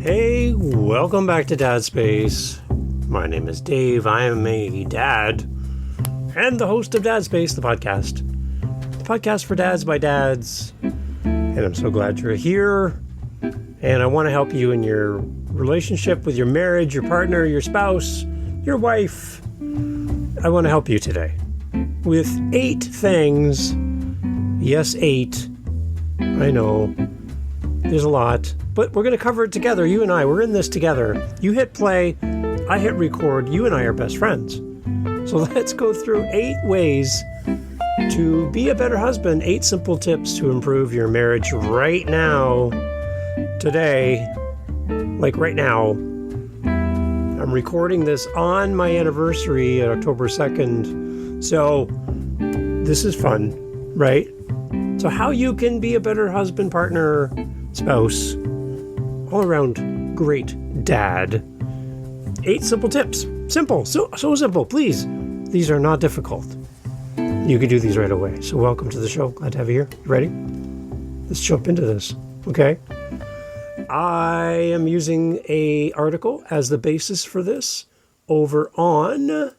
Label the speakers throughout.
Speaker 1: Hey, welcome back to Dad Space. My name is Dave. I am a dad and the host of Dad Space, the podcast for dads by dads. And I'm so glad you're here. And I want to help you in your relationship with your marriage, your partner, your spouse, your wife. I want to help you today with 8 things. Yes, 8. I know. There's a lot, but we're going to cover it together. You and I, we're in this together. You hit play, I hit record. You and I are best friends. So let's go through 8 ways to be a better husband. 8 simple tips to improve your marriage right now, today, like right now. I'm recording this on my anniversary at October 2nd. So this is fun, right? So how you can be a better husband, partner, spouse, all around great dad. 8 simple tips. Simple. So simple. Please. These are not difficult. You can do these right away. So welcome to the show. Glad to have you here. You ready? Let's jump into this. Okay. I am using an article as the basis for this over on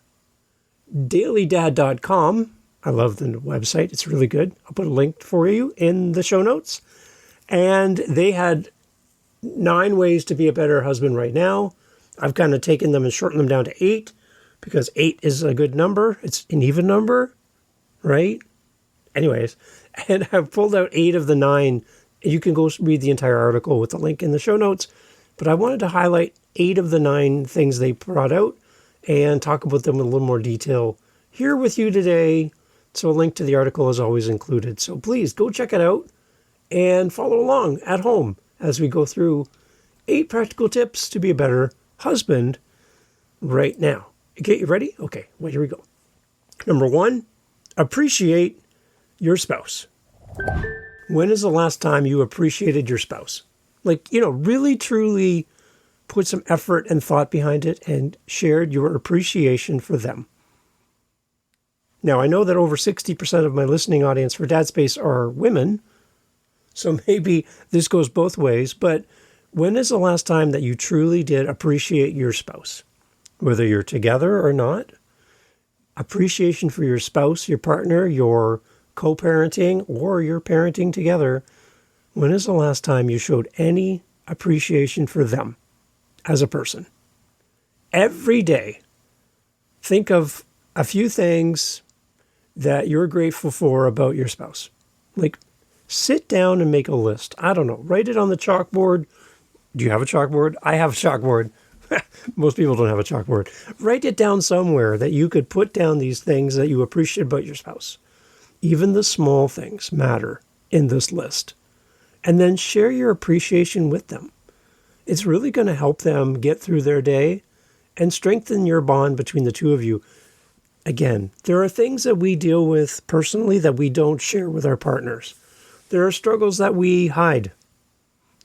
Speaker 1: dailydad.com. I love the website. It's really good. I'll put a link for you in the show notes. And they had 9 ways to be a better husband right now. I've kind of taken them and shortened them down to 8 because 8 is a good number. It's an even number, right? Anyways, and I've pulled out 8 of the 9. You can go read the entire article with the link in the show notes. But I wanted to highlight 8 of the 9 things they brought out and talk about them in a little more detail here with you today. So a link to the article is always included. So please go check it out and follow along at home as we go through 8 practical tips to be a better husband right now. Okay, you ready? Okay, well, here we go. Number 1, appreciate your spouse. When is the last time you appreciated your spouse? Like, really, truly put some effort and thought behind it and shared your appreciation for them. Now, I know that over 60% of my listening audience for Dad Space are women, so maybe this goes both ways, but when is the last time that you truly did appreciate your spouse? Whether you're together or not, appreciation for your spouse, your partner, your co-parenting, or your parenting together, when is the last time you showed any appreciation for them as a person? Every day, think of a few things that you're grateful for about your spouse. Like, sit down and make a list. I don't know. Write it on the chalkboard. Do you have a chalkboard? I have a chalkboard. Most people don't have a chalkboard. Write it down somewhere that you could put down these things that you appreciate about your spouse. Even the small things matter in this list. And then share your appreciation with them. It's really going to help them get through their day and strengthen your bond between the two of you. Again, there are things that we deal with personally that we don't share with our partners. There are struggles that we hide.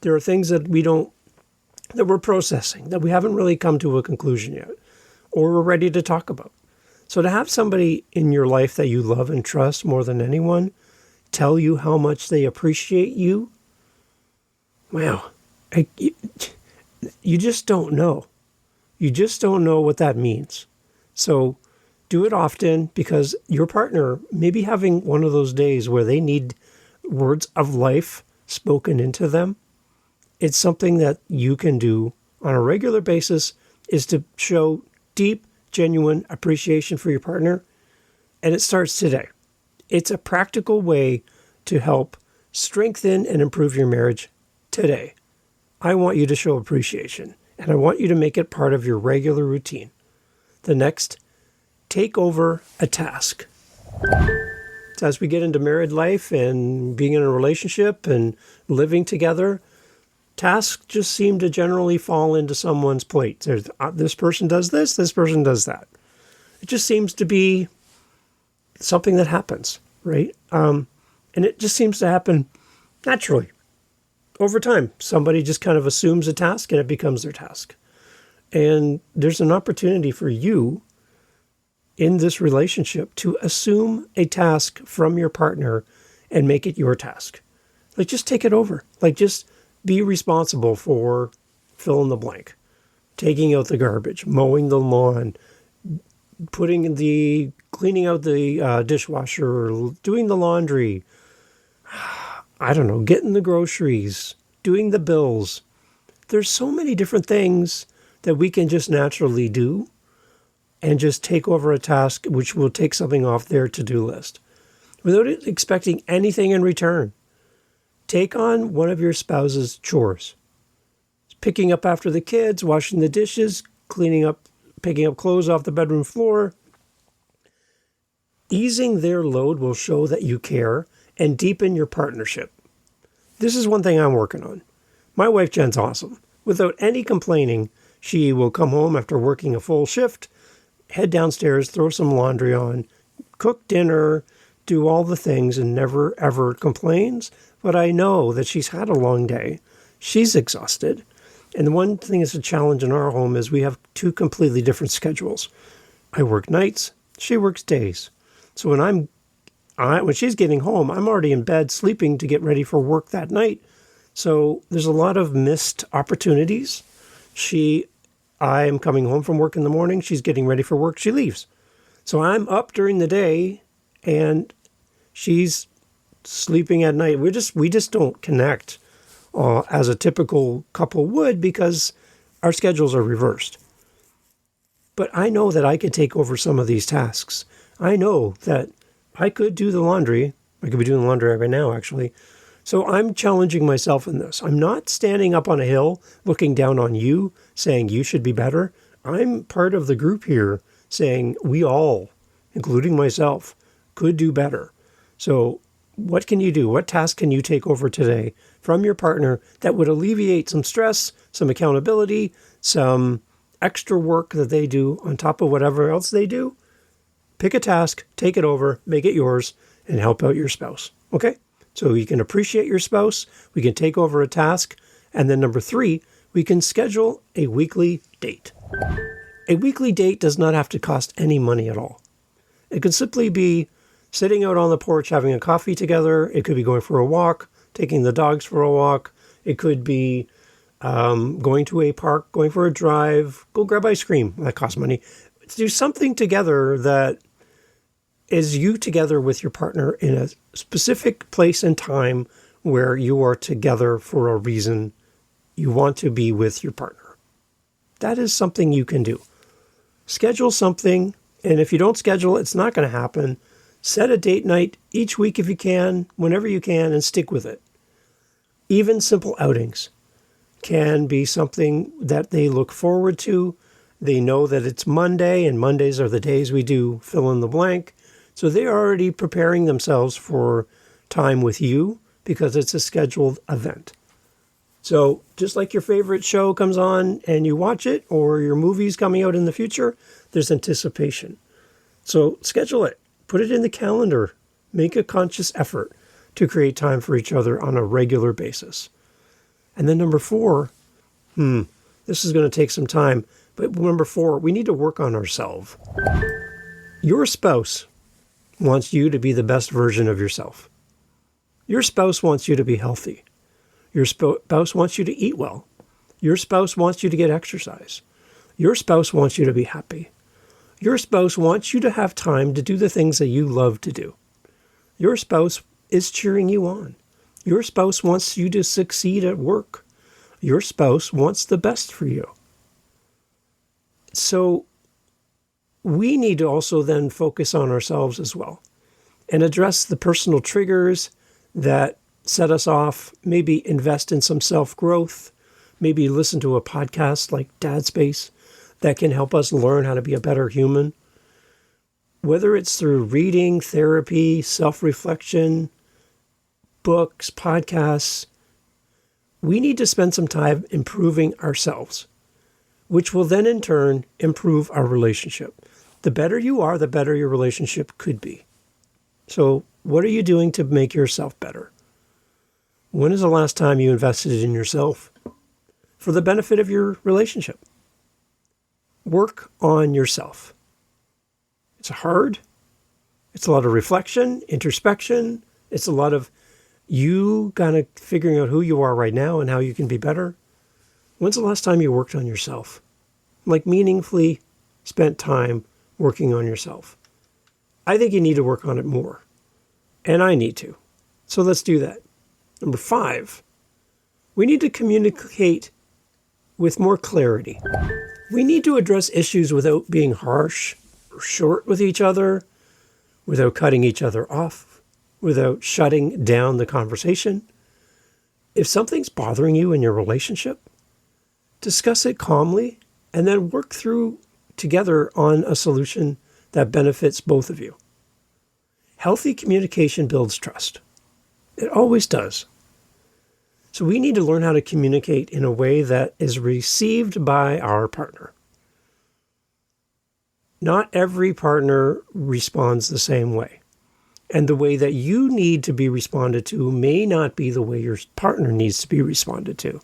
Speaker 1: There are things that we're processing, that we haven't really come to a conclusion yet, or we're ready to talk about. So to have somebody in your life that you love and trust more than anyone tell you how much they appreciate you, wow, you just don't know. You just don't know what that means. So do it often, because your partner may be having one of those days where they need words of life spoken into them. It's something that you can do on a regular basis, is to show deep, genuine appreciation for your partner. And it starts today. It's a practical way to help strengthen and improve your marriage today. I want you to show appreciation, and I want you to make it part of your regular routine. The next, take over a task. So as we get into married life and being in a relationship and living together, tasks just seem to generally fall into someone's plate. There's, this person does this person does that. It just seems to be something that happens, right? And it just seems to happen naturally. Over time, somebody just kind of assumes a task and it becomes their task. And there's an opportunity for you in this relationship to assume a task from your partner and make it your task. Like, just take it over. Like, just be responsible for fill in the blank. Taking out the garbage, mowing the lawn, cleaning out the dishwasher, doing the laundry. I don't know, getting the groceries, doing the bills. There's so many different things that we can just naturally do and just take over a task which will take something off their to-do list without expecting anything in return. Take on one of your spouse's chores. Picking up after the kids, washing the dishes, cleaning up, picking up clothes off the bedroom floor. Easing their load will show that you care and deepen your partnership. This is one thing I'm working on. My wife Jen's awesome. Without any complaining, she will come home after working a full shift, head downstairs, throw some laundry on, cook dinner, do all the things, and never ever complains. But I know that she's had a long day. She's exhausted. And the one thing that's a challenge in our home is we have two completely different schedules. I work nights, she works days. So when she's getting home, I'm already in bed sleeping to get ready for work that night. So there's a lot of missed opportunities. I am coming home from work in the morning, she's getting ready for work, she leaves. So I'm up during the day and she's sleeping at night. We just don't connect as a typical couple would because our schedules are reversed. But I know that I could take over some of these tasks. I know that I could do the laundry. I could be doing the laundry right now, actually. So I'm challenging myself in this. I'm not standing up on a hill looking down on you saying you should be better. I'm part of the group here saying we all, including myself, could do better. So what can you do? What task can you take over today from your partner that would alleviate some stress, some accountability, some extra work that they do on top of whatever else they do? Pick a task, take it over, make it yours, and help out your spouse. Okay? So you can appreciate your spouse, we can take over a task, and then number 3, we can schedule a weekly date. A weekly date does not have to cost any money at all. It could simply be sitting out on the porch having a coffee together. It could be going for a walk, taking the dogs for a walk. It could be going to a park, going for a drive, go grab ice cream. That costs money. Do something together that is you together with your partner in a specific place and time where you are together for a reason. You want to be with your partner. That is something you can do. Schedule something, and if you don't schedule, it's not going to happen. Set a date night each week if you can, whenever you can, and stick with it. Even simple outings can be something that they look forward to. They know that it's Monday, and Mondays are the days we do fill in the blank. So they're already preparing themselves for time with you because it's a scheduled event. So just like your favorite show comes on and you watch it, or your movie's coming out in the future, there's anticipation. So schedule it. Put it in the calendar. Make a conscious effort to create time for each other on a regular basis. And then number 4, this is going to take some time, but number 4, we need to work on ourselves. Your spouse wants you to be the best version of yourself. Your spouse wants you to be healthy. Your spouse wants you to eat well. Your spouse wants you to get exercise. Your spouse wants you to be happy. Your spouse wants you to have time to do the things that you love to do. Your spouse is cheering you on. Your spouse wants you to succeed at work. Your spouse wants the best for you. So we need to also then focus on ourselves as well and address the personal triggers that set us off, maybe invest in some self-growth, maybe listen to a podcast like Dad Space that can help us learn how to be a better human. Whether it's through reading, therapy, self-reflection, books, podcasts, we need to spend some time improving ourselves, which will then in turn improve our relationship. The better you are, the better your relationship could be. So what are you doing to make yourself better? When is the last time you invested in yourself for the benefit of your relationship? Work on yourself. It's hard. It's a lot of reflection, introspection. It's a lot of you kind of figuring out who you are right now and how you can be better. When's the last time you worked on yourself? Like meaningfully spent time working on yourself? I think you need to work on it more. And I need to. So let's do that. Number 5, we need to communicate with more clarity. We need to address issues without being harsh or short with each other, without cutting each other off, without shutting down the conversation. If something's bothering you in your relationship, discuss it calmly and then work through together on a solution that benefits both of you. Healthy communication builds trust. It always does. So we need to learn how to communicate in a way that is received by our partner. Not every partner responds the same way. And the way that you need to be responded to may not be the way your partner needs to be responded to.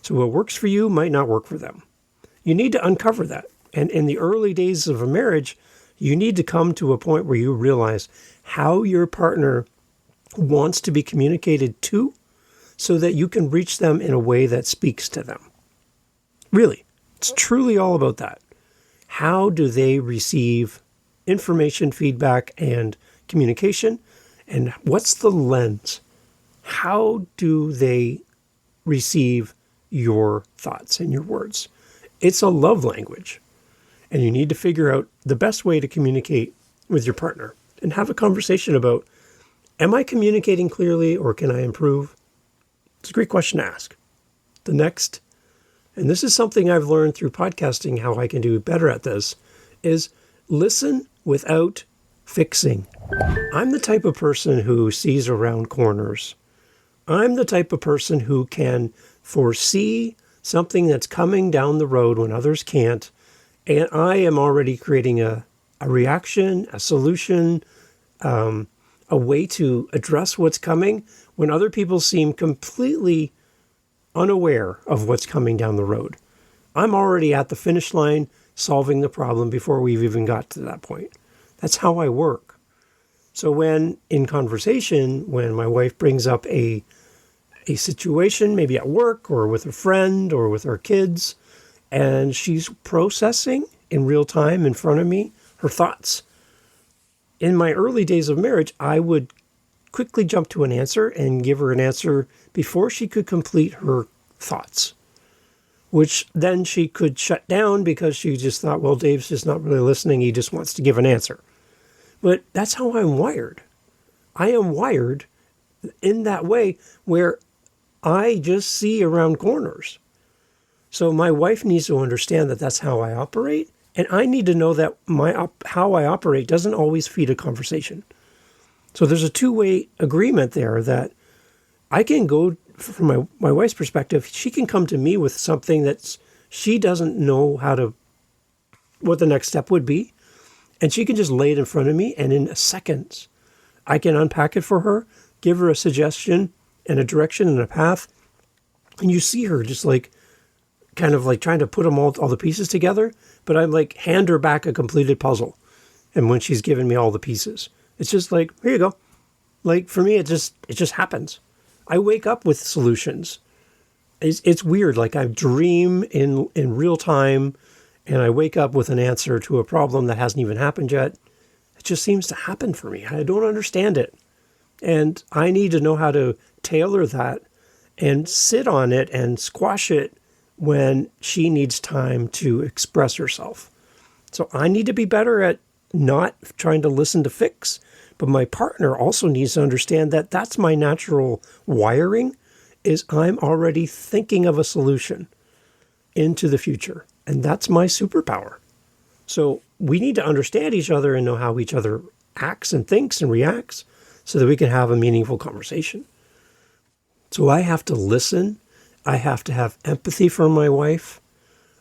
Speaker 1: So what works for you might not work for them. You need to uncover that. And in the early days of a marriage, you need to come to a point where you realize how your partner wants to be communicated to, so that you can reach them in a way that speaks to them. Really, it's truly all about that. How do they receive information, feedback, and communication? And what's the lens? How do they receive your thoughts and your words? It's a love language. And you need to figure out the best way to communicate with your partner and have a conversation about, am I communicating clearly or can I improve? It's a great question to ask. The next, and this is something I've learned through podcasting, how I can do better at this, is listen without fixing. I'm the type of person who sees around corners. I'm the type of person who can foresee something that's coming down the road when others can't, and I am already creating a reaction, a solution, a way to address what's coming when other people seem completely unaware of what's coming down the road. I'm already at the finish line solving the problem before we've even got to that point. That's how I work. So when in conversation, when my wife brings up a situation, maybe at work or with a friend or with our kids, and she's processing in real time in front of me her thoughts. In my early days of marriage, I would quickly jump to an answer and give her an answer before she could complete her thoughts, which then she could shut down because she just thought, well, Dave's just not really listening. He just wants to give an answer. But that's how I'm wired. I am wired in that way where I just see around corners. So my wife needs to understand that that's how I operate. And I need to know that how I operate doesn't always feed a conversation. So there's a two-way agreement there that I can go, from my wife's perspective, she can come to me with something that she doesn't know what the next step would be. And she can just lay it in front of me. And in seconds, I can unpack it for her, give her a suggestion and a direction and a path. And you see her just like, kind of like trying to put all the pieces together. But I'm like, hand her back a completed puzzle. And when she's given me all the pieces, it's just like, here you go. Like for me, it just happens. I wake up with solutions. It's weird. Like I dream in real time and I wake up with an answer to a problem that hasn't even happened yet. It just seems to happen for me. I don't understand it. And I need to know how to tailor that and sit on it and squash it when she needs time to express herself. So I need to be better at not trying to listen to fix, but my partner also needs to understand that that's my natural wiring, is I'm already thinking of a solution into the future. And that's my superpower. So we need to understand each other and know how each other acts and thinks and reacts so that we can have a meaningful conversation. So I have to listen. I have to have empathy for my wife.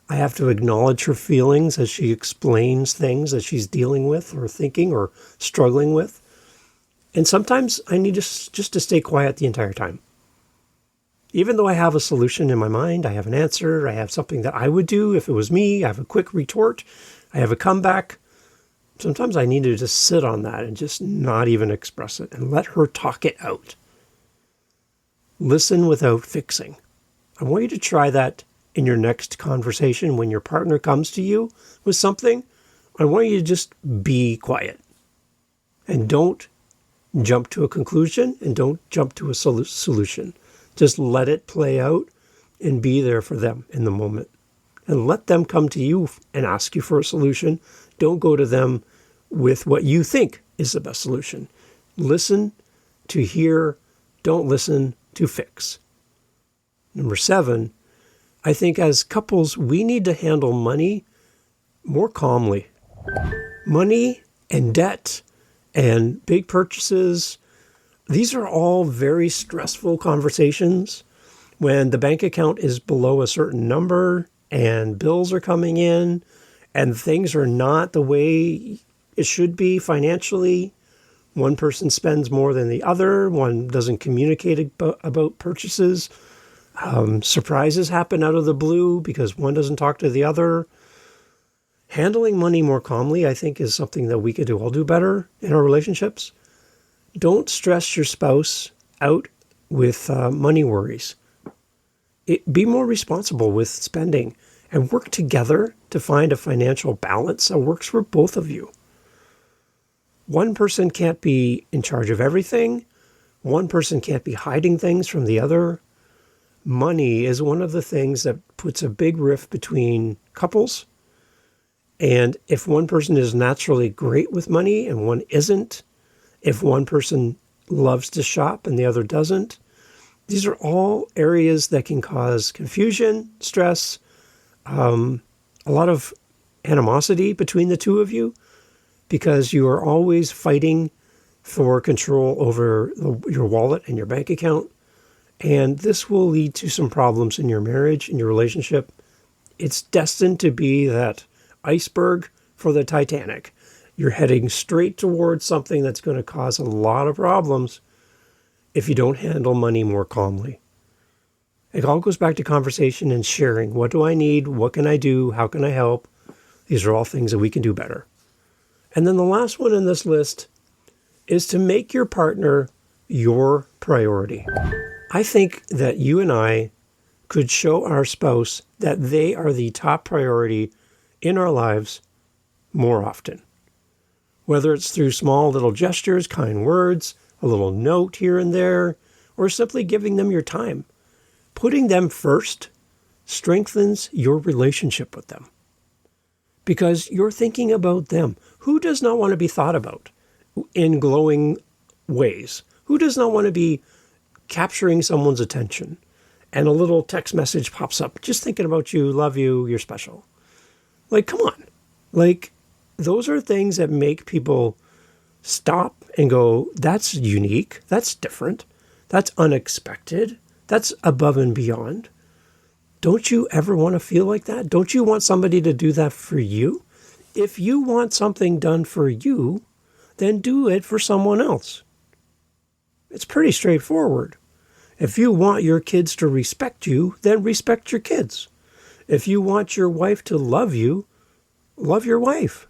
Speaker 1: I have to acknowledge her feelings as she explains things that she's dealing with or thinking or struggling with. And sometimes I need just to stay quiet the entire time. Even though I have a solution in my mind, I have an answer, I have something that I would do if it was me, I have a quick retort, I have a comeback. Sometimes I need to just sit on that and just not even express it and let her talk it out. Listen without fixing. I want you to try that in your next conversation, when your partner comes to you with something, I want you to just be quiet and don't jump to a conclusion and don't jump to a solution. Just let it play out and be there for them in the moment. And let them come to you and ask you for a solution. Don't go to them with what you think is the best solution. Listen to hear, don't listen to fix. Number 7, I think as couples, we need to handle money more calmly. Money and debt and big purchases, these are all very stressful conversations. When the bank account is below a certain number and bills are coming in and things are not the way it should be financially, one person spends more than the other, one doesn't communicate about purchases, surprises happen out of the blue because one doesn't talk to the other. Handling money more calmly, I think, is something that we could all do better in our relationships. Don't stress your spouse out with money worries. Be more responsible with spending and work together to find a financial balance that works for both of you. One person can't be in charge of everything. One person can't be hiding things from the other. Money is one of the things that puts a big rift between couples. And if one person is naturally great with money and one isn't, if one person loves to shop and the other doesn't, these are all areas that can cause confusion, stress, a lot of animosity between the two of you because you are always fighting for control over your wallet and your bank account. And this will lead to some problems in your marriage, in your relationship. It's destined to be that iceberg for the Titanic. You're heading straight towards something that's going to cause a lot of problems if you don't handle money more calmly. It all goes back to conversation and sharing. What do I need? What can I do? How can I help? These are all things that we can do better. And then the last one in this list is to make your partner your priority. I think that you and I could show our spouse that they are the top priority in our lives more often. Whether it's through small little gestures, kind words, a little note here and there, or simply giving them your time. Putting them first strengthens your relationship with them because you're thinking about them. Who does not want to be thought about in glowing ways? Who does not want to be capturing someone's attention and a little text message pops up, just thinking about you, love you, you're special? Like, come on. Like, those are things that make people stop and go, that's unique, that's different, that's unexpected, that's above and beyond. Don't you ever want to feel like that? Don't you want somebody to do that for you? If you want something done for you, then do it for someone else. It's pretty straightforward. If you want your kids to respect you, then respect your kids. If you want your wife to love you, love your wife.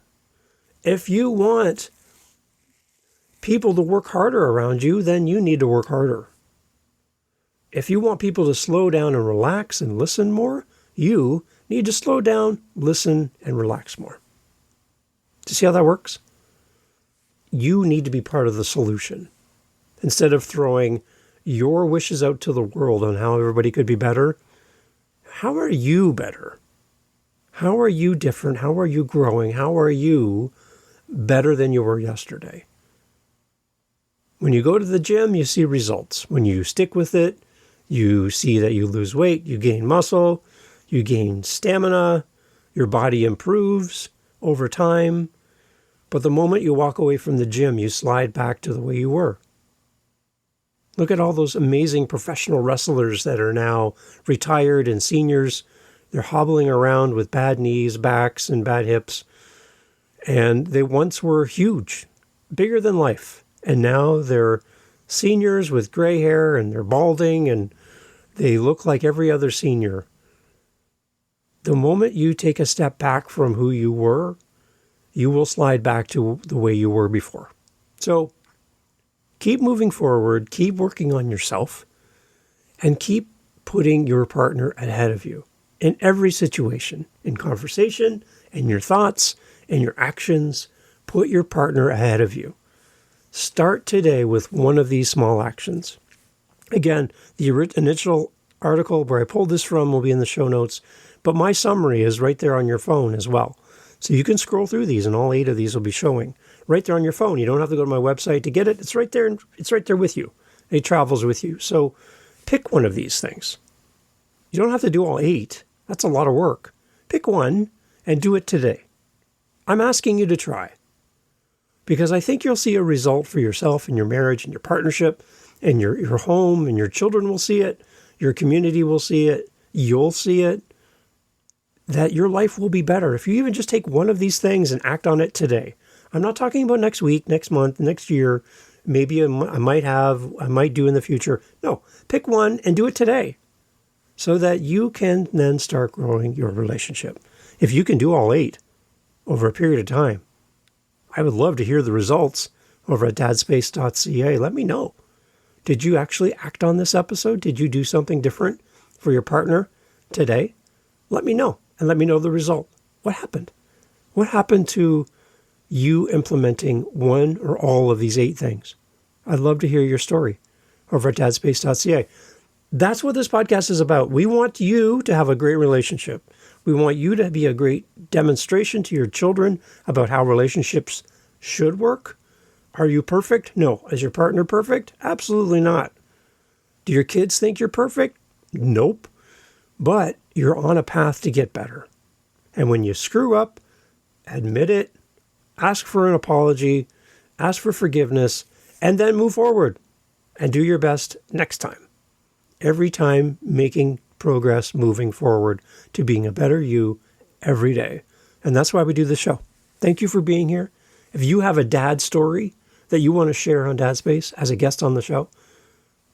Speaker 1: If you want people to work harder around you, then you need to work harder. If you want people to slow down and relax and listen more, you need to slow down, listen, and relax more. Do you see how that works? You need to be part of the solution. Instead of throwing your wishes out to the world on how everybody could be better, how are you better? How are you different? How are you growing? How are you better than you were yesterday? When you go to the gym, you see results. When you stick with it, you see that you lose weight, you gain muscle, you gain stamina, your body improves over time. But the moment you walk away from the gym, you slide back to the way you were. Look at all those amazing professional wrestlers that are now retired and seniors. They're hobbling around with bad knees, backs, and bad hips. And they once were huge, bigger than life. And now they're seniors with gray hair and they're balding and they look like every other senior. The moment you take a step back from who you were, you will slide back to the way you were before. So keep moving forward, keep working on yourself, and keep putting your partner ahead of you. in every situation, in conversation, in your thoughts, in your actions. Put your partner ahead of you. Start today with one of these small actions. Again, the initial article where I pulled this from will be in the show notes, but my summary is right there on your phone as well. So you can scroll through these, and all 8 of these will be showing right there on your phone. You don't have to go to my website to get it. It's right there. It's right there with you. It travels with you. So pick one of these things. You don't have to do all 8. That's a lot of work. Pick one and do it today. I'm asking you to try, because I think you'll see a result for yourself and your marriage and your partnership and your home, and your children will see it. Your community will see it. You'll see it. That your life will be better if you even just take one of these things and act on it today. I'm not talking about next week, next month, next year. Maybe I might do in the future. No, pick one and do it today so that you can then start growing your relationship. If you can do all 8 over a period of time, I would love to hear the results over at dadspace.ca. Let me know. Did you actually act on this episode? Did you do something different for your partner today? Let me know, and let me know the result. What happened? What happened to you implementing one or all of these 8 things? I'd love to hear your story over at dadspace.ca. That's what this podcast is about. We want you to have a great relationship. We want you to be a great demonstration to your children about how relationships should work. Are you perfect? No. Is your partner perfect? Absolutely not. Do your kids think you're perfect? Nope. But you're on a path to get better. And when you screw up, admit it, ask for an apology, ask for forgiveness, and then move forward and do your best next time. Every time making progress, moving forward to being a better you every day. And that's why we do this show. Thank you for being here. If you have a dad story that you want to share on Dad Space as a guest on the show,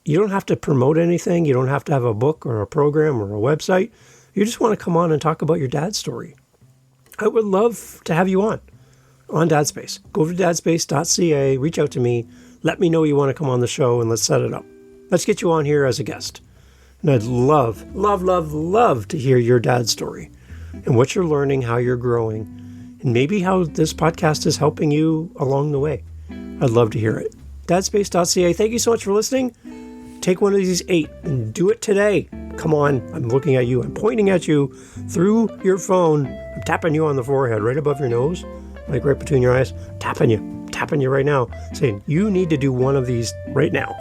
Speaker 1: you don't have to promote anything. You don't have to have a book or a program or a website. You just want to come on and talk about your dad's story. I would love to have you on Dad Space. Go to dadspace.ca, reach out to me, let me know you want to come on the show, and let's set it up. Let's get you on here as a guest. And I'd love to hear your dad's story and what you're learning, how you're growing, and maybe how this podcast is helping you along the way. I'd love to hear it. Dadspace.ca. Thank you so much for listening. Take one of these 8 and do it today. Come on. I'm looking at you. I'm pointing at you through your phone. I'm tapping you on the forehead, right above your nose, like right between your eyes. Tapping you right now, saying you need to do one of these right now.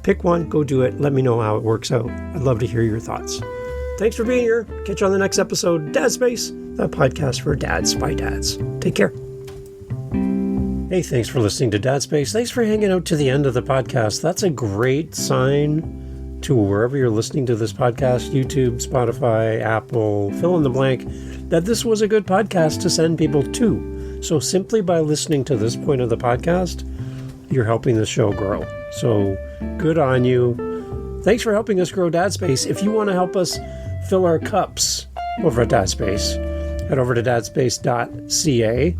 Speaker 1: Pick one, go do it. Let me know how it works out. I'd love to hear your thoughts. Thanks for being here. Catch you on the next episode. Dad Space, the podcast for dads by dads. Take care. Hey, thanks for listening to Dad Space. Thanks for hanging out to the end of the podcast. That's a great sign to wherever you're listening to this podcast, YouTube, Spotify, Apple, fill in the blank, that this was a good podcast to send people to. So simply by listening to this point of the podcast, you're helping the show grow. So good on you. Thanks for helping us grow Dad Space. If you want to help us fill our cups over at Dad Space, head over to dadspace.ca.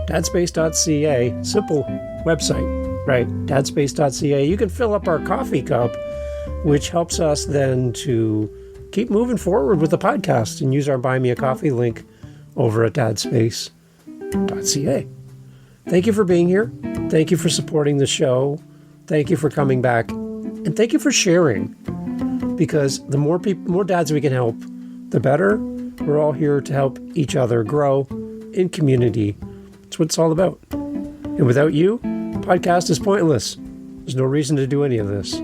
Speaker 1: Dadspace.ca, simple website, right? Dadspace.ca. You can fill up our coffee cup, which helps us then to keep moving forward with the podcast, and use our Buy Me a Coffee link over at dadspace.ca. Thank you for being here. Thank you for supporting the show. Thank you for coming back. And thank you for sharing, because the more dads we can help, the better. We're all here to help each other grow in community. That's what it's all about. And without you, the podcast is pointless. There's no reason to do any of this.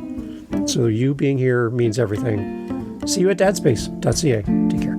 Speaker 1: So you being here means everything. See you at dadspace.ca. Take care.